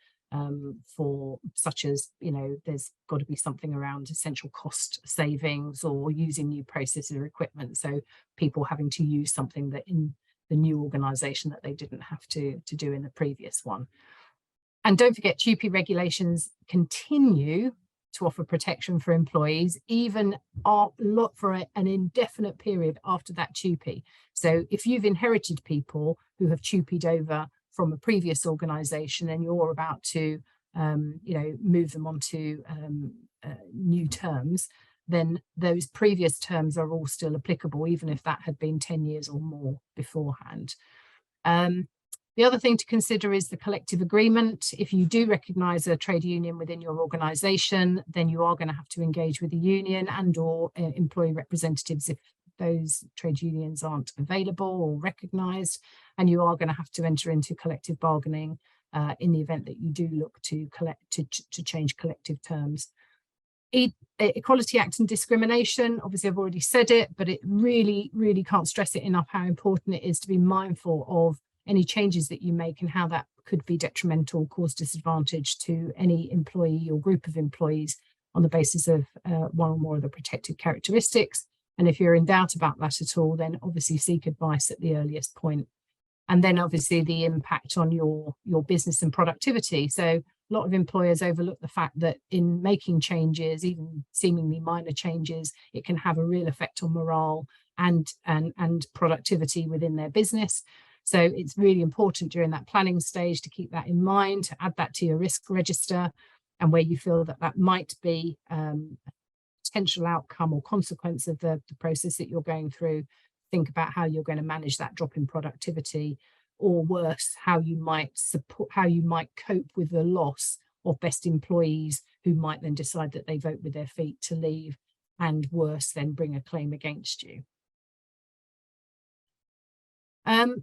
for, such as, you know, there's got to be something around essential cost savings or using new processes or equipment. So people having to use something that in the new organisation that they didn't have to do in the previous one. And don't forget, TUPE regulations continue to offer protection for employees, even for an indefinite period after that TUPE. So if you've inherited people who have TUPE'd over from a previous organisation and you're about to, you know, move them onto new terms, then those previous terms are all still applicable, even if that had been 10 years or more beforehand. The other thing to consider is the collective agreement. If you do recognise a trade union within your organisation, then you are going to have to engage with the union and or employee representatives if those trade unions aren't available or recognised, and you are going to have to enter into collective bargaining in the event that you do look to change collective terms. Equality Act and discrimination, obviously I've already said it, but it really, really can't stress it enough how important it is to be mindful of any changes that you make and how that could be detrimental, cause disadvantage to any employee or group of employees on the basis of one or more of the protected characteristics. And if you're in doubt about that at all, then obviously seek advice at the earliest point. And then obviously the impact on your business and productivity. So a lot of employers overlook the fact that in making changes, even seemingly minor changes, it can have a real effect on morale and productivity within their business. So it's really important during that planning stage to keep that in mind, to add that to your risk register, and where you feel that that might be a potential outcome or consequence of the process that you're going through, think about how you're going to manage that drop in productivity, or worse, how you might cope with the loss of best employees who might then decide that they vote with their feet to leave, and worse, then bring a claim against you.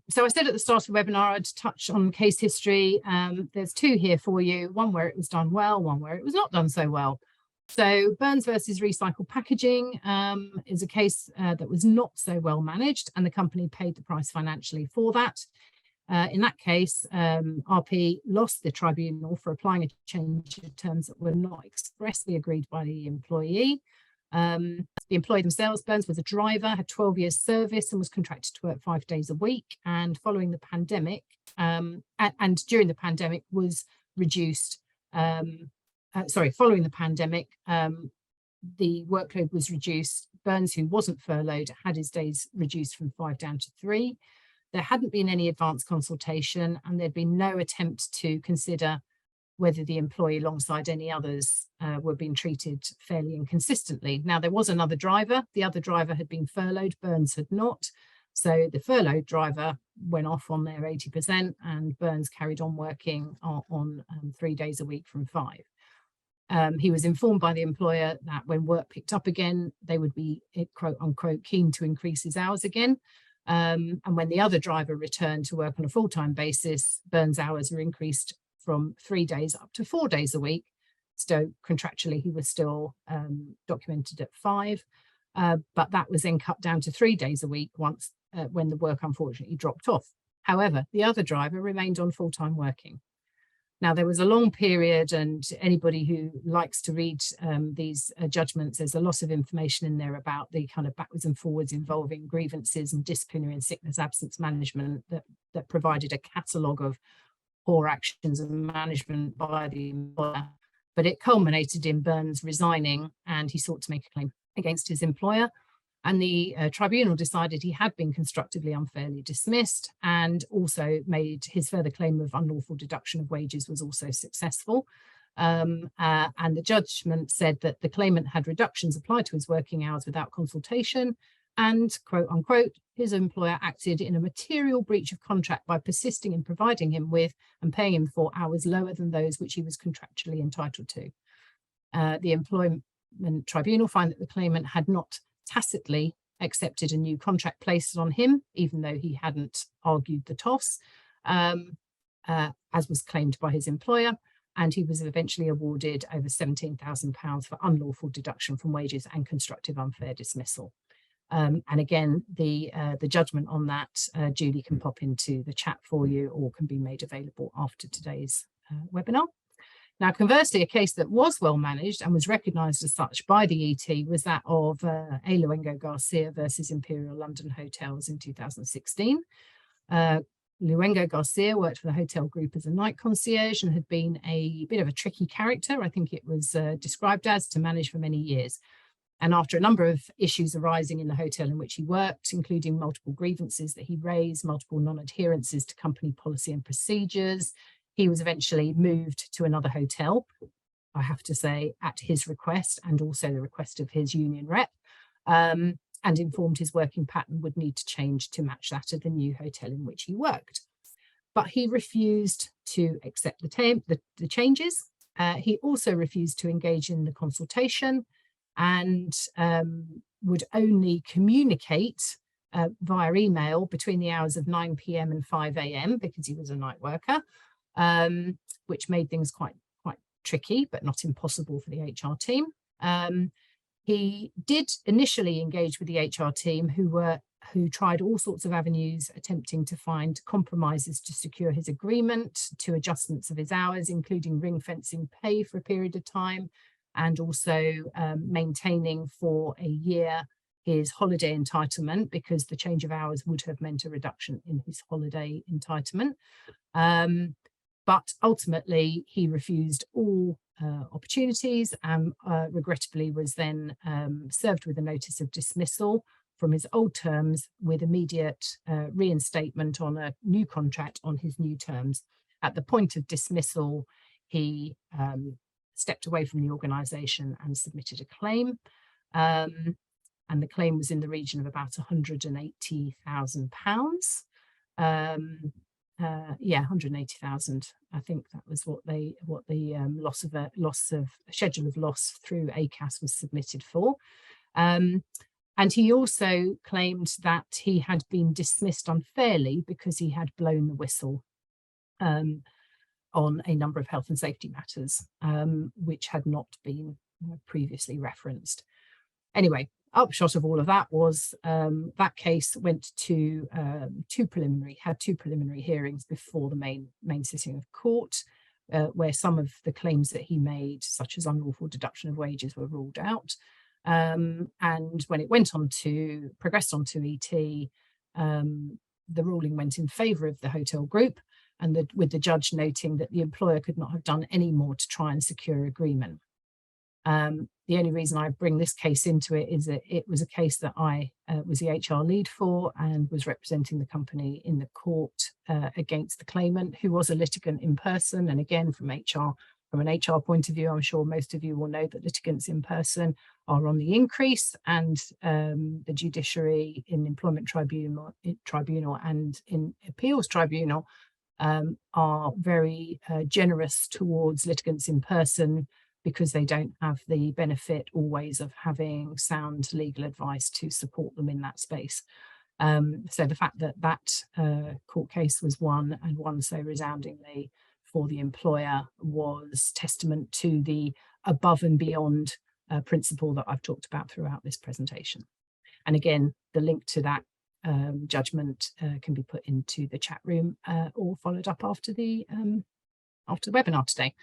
So I said at the start of the webinar, I'd touch on case history. There's two here for you, one where it was done well, one where it was not done so well. So Burns versus Recycled Packaging is a case that was not so well managed, and the company paid the price financially for that. In that case, RP lost the tribunal for applying a change of terms that were not expressly agreed by the employee. The employee themselves, Burns, was a driver, had 12 years service and was contracted to work 5 days a week. And following the pandemic, and during the pandemic, was reduced following the pandemic, the workload was reduced. Burns, who wasn't furloughed, had his days reduced from 5 down to 3. There hadn't been any advanced consultation, and there'd been no attempt to consider whether the employee alongside any others were being treated fairly and consistently. Now, there was another driver. The other driver had been furloughed, Burns had not. So the furloughed driver went off on their 80%, and Burns carried on working on 3 days a week from 5. He was informed by the employer that when work picked up again, they would be, quote unquote, keen to increase his hours again. And when the other driver returned to work on a full-time basis, Burns' hours were increased from 3 days up to 4 days a week. So contractually, he was still documented at 5, but that was then cut down to 3 days a week once when the work unfortunately dropped off. However, the other driver remained on full-time working. Now, there was a long period, and anybody who likes to read these judgments, there's a lot of information in there about the kind of backwards and forwards involving grievances and disciplinary and sickness absence management that provided a catalogue of poor actions and management by the employer. But it culminated in Burns resigning, and he sought to make a claim against his employer. And the tribunal decided he had been constructively unfairly dismissed, and also made his further claim of unlawful deduction of wages was also successful. And the judgment said that the claimant had reductions applied to his working hours without consultation, and, quote unquote, his employer acted in a material breach of contract by persisting in providing him with and paying him for hours lower than those which he was contractually entitled to. The Employment Tribunal found that the claimant had not tacitly accepted a new contract placed on him, even though he hadn't argued the toss, as was claimed by his employer, and he was eventually awarded over £17,000 for unlawful deduction from wages and constructive unfair dismissal. And again, the judgment on that, Julie can pop into the chat for you, or can be made available after today's webinar. Now, conversely, a case that was well managed and was recognised as such by the ET was that of A. Luengo Garcia versus Imperial London Hotels in 2016. Luengo Garcia worked for the hotel group as a night concierge and had been a bit of a tricky character, I think it was described as, to manage for many years. And after a number of issues arising in the hotel in which he worked, including multiple grievances that he raised, multiple non-adherences to company policy and procedures, he was eventually moved to another hotel, I have to say, at his request and also the request of his union rep, and informed his working pattern would need to change to match that of the new hotel in which he worked. But he refused to accept the changes. He also refused to engage in the consultation, and would only communicate via email between the hours of 9 p.m. and 5 a.m. because he was a night worker, which made things quite tricky, but not impossible for the HR team. He did initially engage with the HR team, who tried all sorts of avenues, attempting to find compromises to secure his agreement to adjustments of his hours, including ring fencing pay for a period of time, and also maintaining for a year his holiday entitlement, because the change of hours would have meant a reduction in his holiday entitlement. But ultimately, he refused all opportunities and regrettably was then served with a notice of dismissal from his old terms with immediate reinstatement on a new contract on his new terms. At the point of dismissal, he stepped away from the organisation and submitted a claim. And the claim was in the region of about £180,000. Yeah, 180,000. I think that was what the loss of schedule of loss through ACAS was submitted for. And he also claimed that he had been dismissed unfairly because he had blown the whistle on a number of health and safety matters, which had not been previously referenced. Anyway, upshot of all of that was that case went to two preliminary hearings before the main sitting of court, where some of the claims that he made, such as unlawful deduction of wages, were ruled out. And when it progressed on to ET, the ruling went in favour of the hotel group, and with the judge noting that the employer could not have done any more to try and secure agreement. The only reason I bring this case into it is that it was a case that I was the HR lead for and was representing the company in the court against the claimant, who was a litigant in person. And again, from an HR point of view, I'm sure most of you will know that litigants in person are on the increase, and the judiciary in employment tribunal and in appeals tribunal are very generous towards litigants in person, because they don't have the benefit always of having sound legal advice to support them in that space. So the fact that that court case was won, and won so resoundingly for the employer, was testament to the above and beyond principle that I've talked about throughout this presentation. And again, the link to that judgment can be put into the chat room or followed up after the webinar today.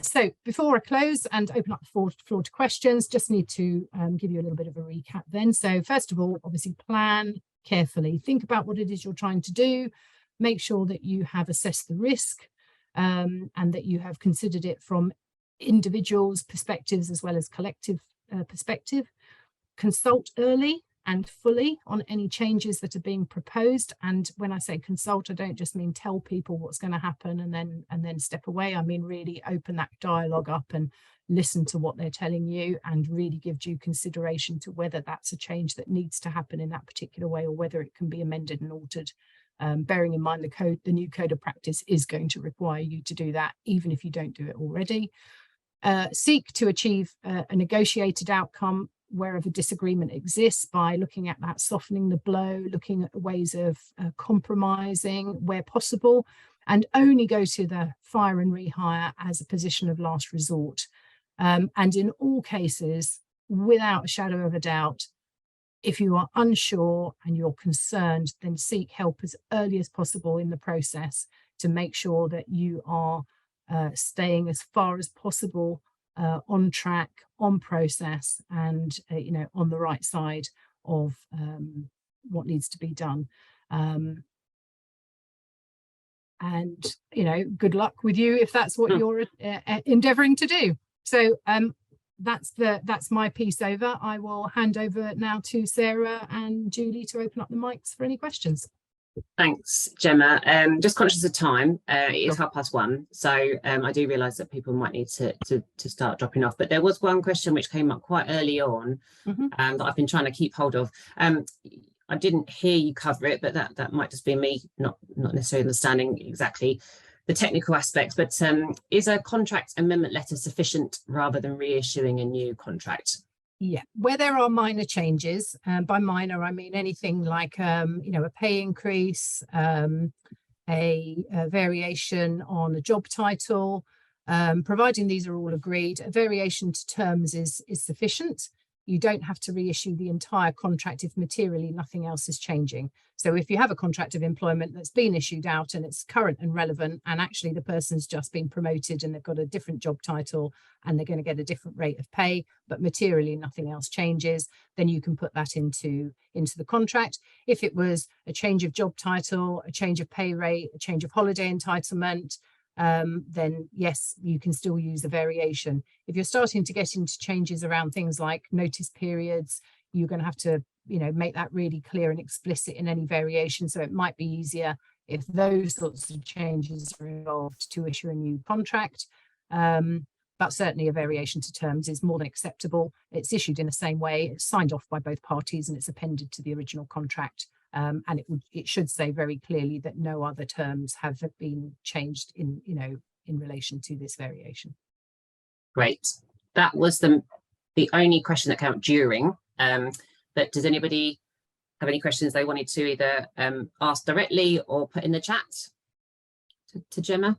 So before I close and open up the floor to questions, just need to give you a little bit of a recap then. So first of all, obviously plan carefully, think about what it is you're trying to do, make sure that you have assessed the risk and that you have considered it from individuals' perspectives as well as collective perspective. Consult early and fully on any changes that are being proposed. And when I say consult, I don't just mean tell people what's going to happen and then step away. I mean really open that dialogue up and listen to what they're telling you, and really give due consideration to whether that's a change that needs to happen in that particular way, or whether it can be amended and altered. Bearing in mind the new code of practice is going to require you to do that, even if you don't do it already. Seek to achieve a negotiated outcome wherever disagreement exists, by looking at that, softening the blow, looking at ways of compromising where possible, and only go to the fire and rehire as a position of last resort. And in all cases, without a shadow of a doubt, if you are unsure and you're concerned, then seek help as early as possible in the process to make sure that you are staying as far as possible on track, on process, and on the right side of what needs to be done. And good luck with you if that's what you're endeavouring to do. So that's my piece over. I will hand over now to Sarah and Julie to open up the mics for any questions. Thanks, Gemma. Just conscious of time, it is 1:30, so I do realise that people might need to start dropping off. But there was one question which came up quite early on that I've been trying to keep hold of. I didn't hear you cover it, but that might just be me not necessarily understanding exactly the technical aspects. But is a contract amendment letter sufficient rather than reissuing a new contract? Yeah, where there are minor changes, by minor I mean anything like a pay increase, a variation on a job title, providing these are all agreed, a variation to terms is sufficient. You don't have to reissue the entire contract if materially nothing else is changing. So if you have a contract of employment that's been issued out and it's current and relevant, and actually the person's just been promoted and they've got a different job title and they're going to get a different rate of pay, but materially nothing else changes, then you can put that into the contract. If it was a change of job title, a change of pay rate, a change of holiday entitlement, then yes, you can still use a variation. If you're starting to get into changes around things like notice periods, you're going to have to make that really clear and explicit in any variation. So it might be easier if those sorts of changes are involved to issue a new contract. But certainly a variation to terms is more than acceptable. It's issued in the same way, it's signed off by both parties, and it's appended to the original contract. And it should say very clearly that no other terms have been changed in relation to this variation. Great. That was the only question that came up during. But does anybody have any questions they wanted to either ask directly or put in the chat to Gemma?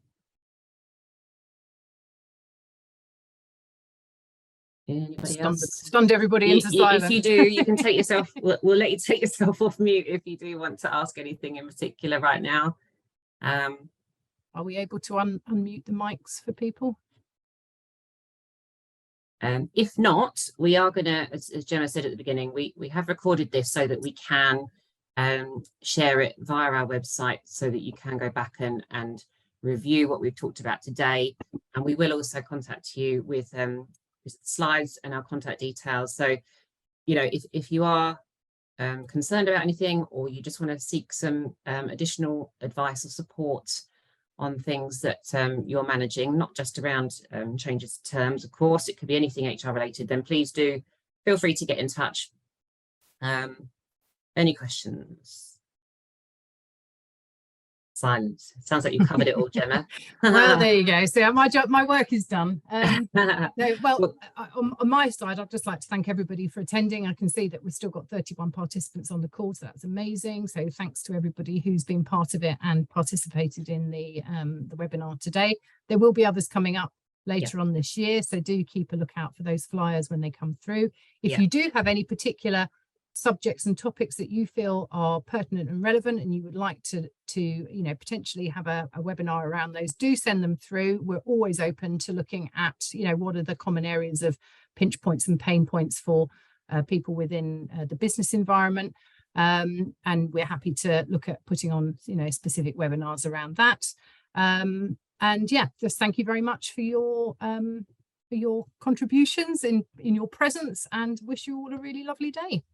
Anybody else? Stunned everybody into silence. If you do, you can take yourself, we'll let you take yourself off mute if you do want to ask anything in particular right now. Are we able to unmute the mics for people? If not, we are going to, as Gemma said at the beginning, we have recorded this so that we can share it via our website so that you can go back and review what we've talked about today. And we will also contact you with slides and our contact details. So, you know, if you are concerned about anything, or you just want to seek some additional advice or support on things that you're managing, not just around changes to terms, of course, it could be anything HR related, then please do feel free to get in touch. Any questions? Silence. Sounds like you've covered it all, Gemma. Well, there you go. So my work is done. No, well, on my side, I'd just like to thank everybody for attending. I can see that we've still got 31 participants on the call, so that's amazing. So thanks to everybody who's been part of it and participated in the webinar today. There will be others coming up later on this year, so do keep a lookout for those flyers when they come through. If you do have any particular subjects and topics that you feel are pertinent and relevant, and you would like to you know, potentially have a webinar around those, do send them through. We're always open to looking at, you know, what are the common areas of pinch points and pain points for people within the business environment, and we're happy to look at putting on, you know, specific webinars around that. And yeah, just thank you very much for your contributions in your presence, and wish you all a really lovely day.